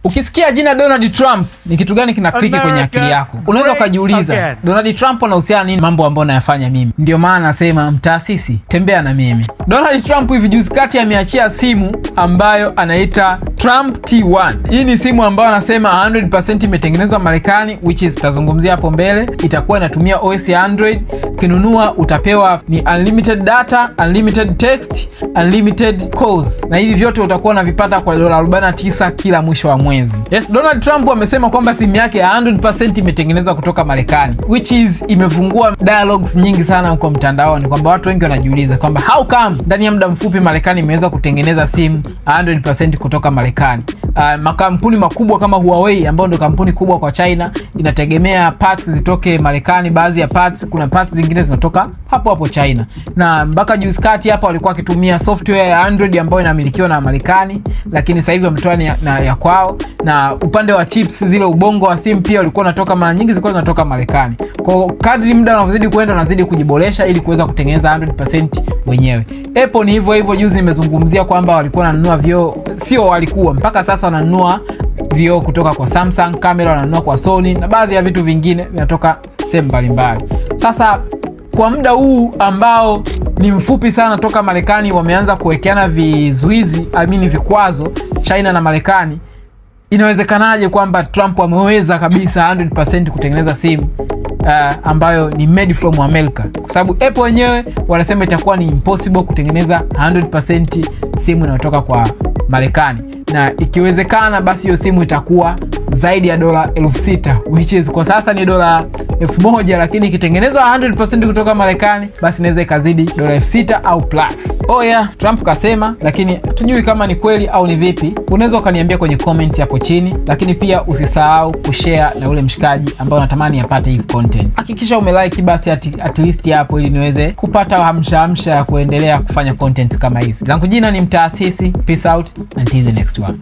Ukisikia jina Donald Trump, ni kitu gani kina kliki kwenye akili yako? Unaweza kujiuliza, Donald Trump anahusiana nini mambo ambayo nayafanya mimi? Ndio maana nasema mtaasisi, tembea na mimi. Donald Trump hivi juzi kati ameachia simu ambayo anaita Trump T1. Hii ni simu ambayo anasema 100% imetengenezwa Marekani, which is tazungumzia hapo mbele. Itakuwa inatumia OS ya Android. Kinunua utapewa ni unlimited data, unlimited text, unlimited calls. Na hivi vyote utakuwa unavipata kwa $49 kila mwisho wa mwezi. Yes, Donald Trump amesema kwamba simu yake 100% imetengenezwa kutoka Marekani, which is imefungua dialogues nyingi sana huko mtandaoni, kwamba watu wengi wanajiuliza kwamba how come ndani ya muda mfupi Marekani imeweza kutengeneza simu 100% kutoka Marekani. Makampuni makubwa kama Huawei ambayo ndio kampuni kubwa kwa China inategemea parts zitoke Marekani. Baadhi ya parts, kuna parts zingine zinatoka hapo hapo China. Na mpaka juzi kati hapa walikuwa wakitumia software ya Android ambayo inamilikiwa na Marekani, lakini sasa hivi wametoa na ya kwao. Na upande wa chips, zile ubongo wa simu pia ulikuwa unatoka, mara nyingi zilikuwa zinatoka Marekani. Kwa kadri muda unavyozidi kwenda unazidi kujiboresha ili kuweza kutengeneza 100% wenyewe. Apple ni hivyo hivyo. Juzi nimezungumzia kwamba walikuwa wananunua vioo, sio walikuwa, mpaka sasa wananunua vioo kutoka kwa Samsung, kamera wananunua kwa Sony na baadhi ya vitu vingine vinatoka sehemu mbalimbali. Sasa kwa muda huu ambao ni mfupi sana toka Marekani wameanza kuwekeana vizuizi, vikwazo China na Marekani, inawezekanaje kwamba Trump ameweza kabisa 100% kutengeneza simu ambayo ni made from America? Kwa sababu Apple wenyewe wanasema itakuwa ni impossible kutengeneza 100% simu inayotoka kwa Marekani, na ikiwezekana basi hiyo simu itakuwa zaidi ya $6,000, which is kwa sasa ni $1,000, lakini ikitengenezwa 100% kutoka Marekani basi inaweza ikazidi $6,000 au plus. Oh yeah, Trump kasema, lakini hatujui kama ni kweli au ni vipi. Unaweza ukaniambia kwenye comment hapo chini, lakini pia usisahau kushare na ule mshikaji ambao unatamani apate hii content. Hakikisha umelike basi at least hapo, ili niweze kupata hamsha ya kuendelea kufanya content kama hizi. Langu jina ni Mtaasisi. Peace out until the next one.